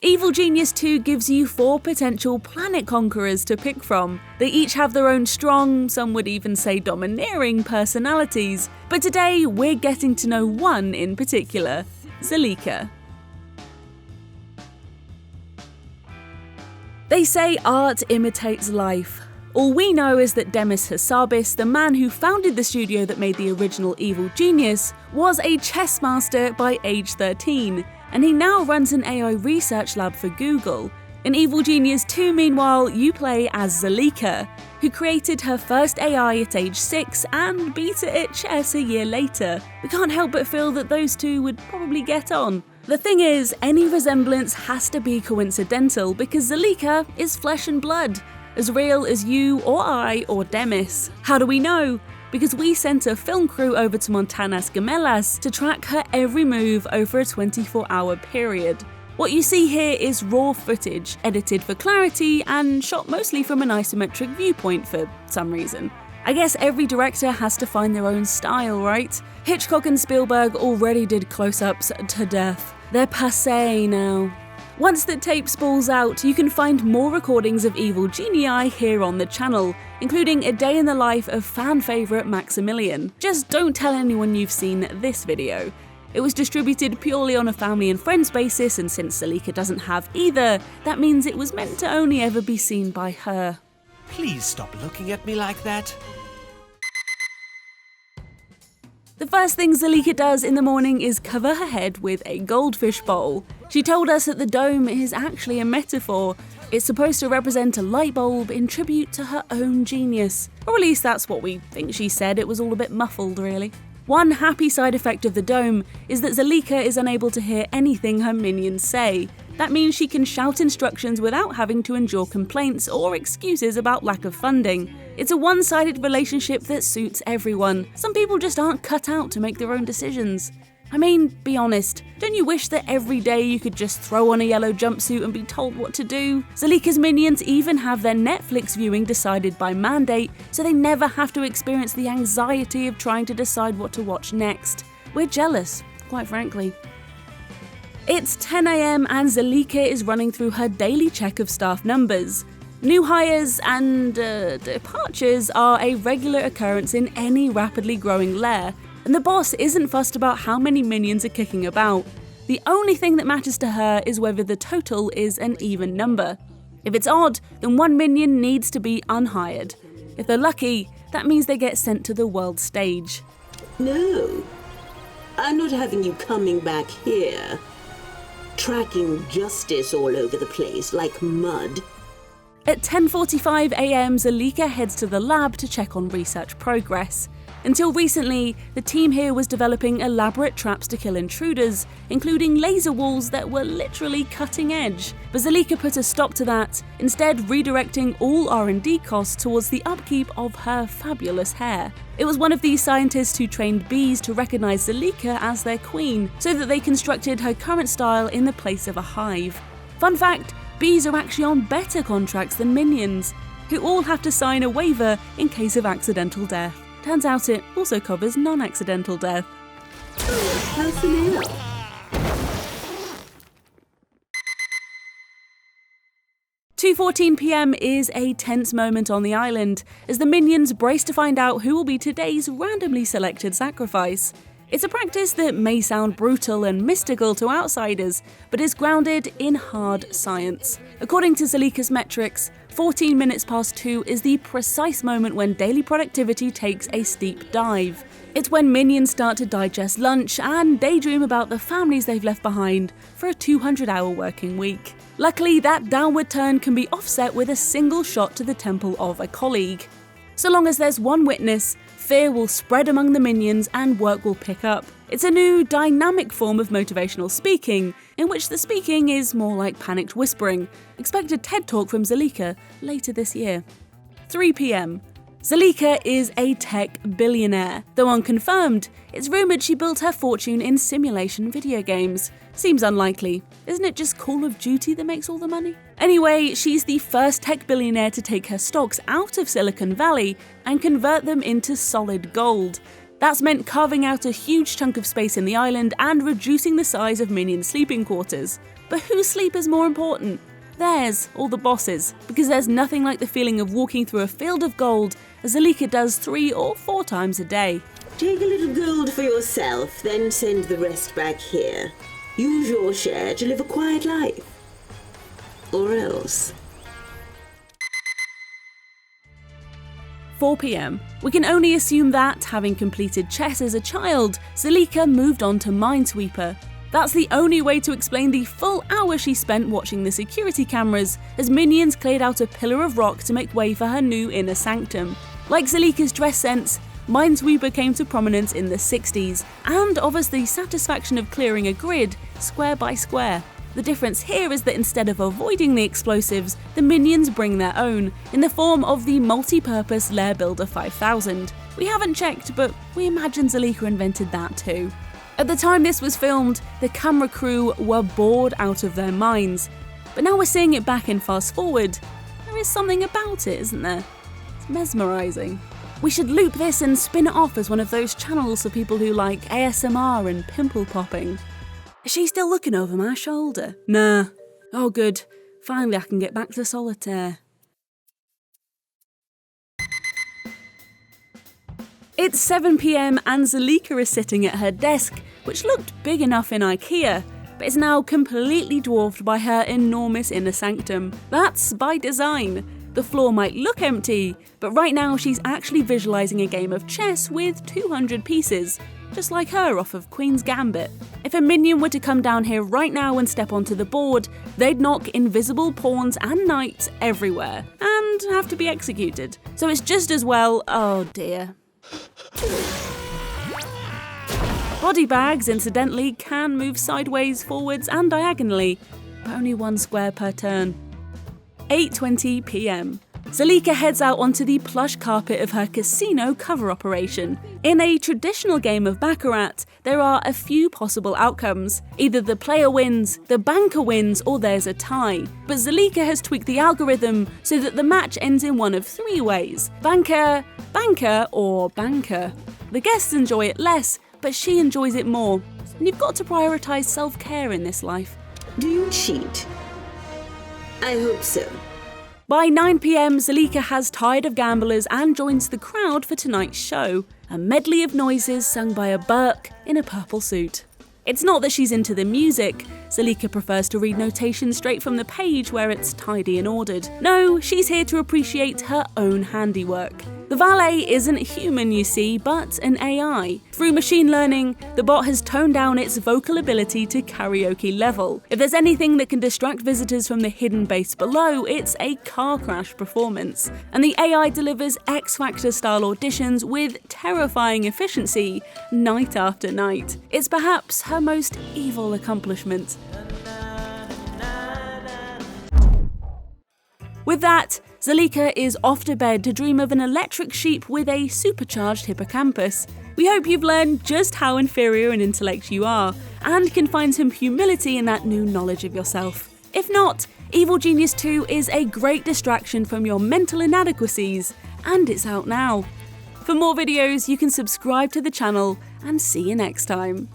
Evil Genius 2 gives you 4 potential planet conquerors to pick from. They each have their own strong, some would even say domineering personalities, but today we're getting to know one in particular, Zalika. They say art imitates life. All we know is that Demis Hassabis, the man who founded the studio that made the original Evil Genius, was a chess master by age 13, and he now runs an AI research lab for Google. In Evil Genius 2, meanwhile, you play as Zalika, who created her first AI at age 6 and beat it at chess a year later. We can't help but feel that those two would probably get on. The thing is, any resemblance has to be coincidental because Zalika is flesh and blood, as real as you or I or Demis. How do we know? Because we sent a film crew over to Montañas Gemelas to track her every move over a 24-hour period. What you see here is raw footage, edited for clarity and shot mostly from an isometric viewpoint for some reason. I guess every director has to find their own style, right? Hitchcock and Spielberg already did close-ups to death. They're passé now. Once the tape spools out, you can find more recordings of Evil Genii here on the channel, including a day in the life of fan favourite Maximilian. Just don't tell anyone you've seen this video. It was distributed purely on a family and friends basis, and since Zalika doesn't have either, that means it was meant to only ever be seen by her. Please stop looking at me like that. The first thing Zalika does in the morning is cover her head with a goldfish bowl. She told us that the dome is actually a metaphor. It's supposed to represent a light bulb in tribute to her own genius. Or at least that's what we think she said. It was all a bit muffled, really. One happy side effect of the dome is that Zalika is unable to hear anything her minions say. That means she can shout instructions without having to endure complaints or excuses about lack of funding. It's a one-sided relationship that suits everyone. Some people just aren't cut out to make their own decisions. I mean, be honest, don't you wish that every day you could just throw on a yellow jumpsuit and be told what to do? Zalika's minions even have their Netflix viewing decided by mandate, so they never have to experience the anxiety of trying to decide what to watch next. We're jealous, quite frankly. It's 10 AM and Zalika is running through her daily check of staff numbers. New hires and departures are a regular occurrence in any rapidly growing lair, and the boss isn't fussed about how many minions are kicking about. The only thing that matters to her is whether the total is an even number. If it's odd, then one minion needs to be unhired. If they're lucky, that means they get sent to the world stage. No, I'm not having you coming back here, tracking justice all over the place like mud. At 10:45 AM, Zalika heads to the lab to check on research progress. Until recently, the team here was developing elaborate traps to kill intruders, including laser walls that were literally cutting edge. But Zalika put a stop to that, instead redirecting all R&D costs towards the upkeep of her fabulous hair. It was one of these scientists who trained bees to recognize Zalika as their queen, so that they constructed her current style in the place of a hive. Fun fact, bees are actually on better contracts than minions, who all have to sign a waiver in case of accidental death. Turns out it also covers non-accidental death. Personnel. 2:14 PM is a tense moment on the island, as the minions brace to find out who will be today's randomly selected sacrifice. It's a practice that may sound brutal and mystical to outsiders, but is grounded in hard science. According to Zalika's metrics, 14 minutes past 2 is the precise moment when daily productivity takes a steep dive. It's when minions start to digest lunch and daydream about the families they've left behind for a 200-hour working week. Luckily, that downward turn can be offset with a single shot to the temple of a colleague. So long as there's one witness, fear will spread among the minions and work will pick up. It's a new, dynamic form of motivational speaking, in which the speaking is more like panicked whispering. Expect a TED Talk from Zalika later this year. 3 PM. Zalika is a tech billionaire. Though unconfirmed, it's rumoured she built her fortune in simulation video games. Seems unlikely. Isn't it just Call of Duty that makes all the money? Anyway, she's the first tech billionaire to take her stocks out of Silicon Valley and convert them into solid gold. That's meant carving out a huge chunk of space in the island and reducing the size of minion sleeping quarters. But whose sleep is more important? Theirs, or the boss's, because there's nothing like the feeling of walking through a field of gold, as Zalika does 3 or 4 times a day. Take a little gold for yourself, then send the rest back here. Use your share to live a quiet life. Or else. 4 PM. We can only assume that, having completed chess as a child, Zalika moved on to Minesweeper. That's the only way to explain the full hour she spent watching the security cameras as minions cleared out a pillar of rock to make way for her new inner sanctum. Like Zalika's dress sense, Minesweeper came to prominence in the 60s and offers the satisfaction of clearing a grid square by square. The difference here is that instead of avoiding the explosives, the minions bring their own, in the form of the multi-purpose Lair Builder 5000. We haven't checked, but we imagine Zalika invented that too. At the time this was filmed, the camera crew were bored out of their minds. But now we're seeing it back in fast forward. There is something about it, isn't there? It's mesmerising. We should loop this and spin it off as one of those channels for people who like ASMR and pimple popping. Is she still looking over my shoulder? Nah. Oh good. Finally I can get back to solitaire. It's 7 PM and Zalika is sitting at her desk, which looked big enough in IKEA, but is now completely dwarfed by her enormous inner sanctum. That's by design. The floor might look empty, but right now she's actually visualising a game of chess with 200 pieces, just like her off of Queen's Gambit. If a minion were to come down here right now and step onto the board, they'd knock invisible pawns and knights everywhere, and have to be executed. So it's just as well, oh dear. Body bags, incidentally, can move sideways, forwards and diagonally, but only 1 square per turn. 8:20 PM. Zalika heads out onto the plush carpet of her casino cover operation. In a traditional game of Baccarat, there are a few possible outcomes. Either the player wins, the banker wins, or there's a tie. But Zalika has tweaked the algorithm so that the match ends in one of 3 ways: banker, banker, or banker. The guests enjoy it less, but she enjoys it more. And you've got to prioritise self-care in this life. Do you cheat? I hope so. By 9 PM, Zalika has tired of gamblers and joins the crowd for tonight's show, a medley of noises sung by a Burke in a purple suit. It's not that she's into the music. Zalika prefers to read notation straight from the page where it's tidy and ordered. No, she's here to appreciate her own handiwork. The valet isn't human, you see, but an AI. Through machine learning, the bot has toned down its vocal ability to karaoke level. If there's anything that can distract visitors from the hidden bass below, it's a car crash performance. And the AI delivers X Factor style auditions with terrifying efficiency, night after night. It's perhaps her most evil accomplishment. With that, Zalika is off to bed to dream of an electric sheep with a supercharged hippocampus. We hope you've learned just how inferior in intellect you are, and can find some humility in that new knowledge of yourself. If not, Evil Genius 2 is a great distraction from your mental inadequacies, and it's out now. For more videos, you can subscribe to the channel, and see you next time.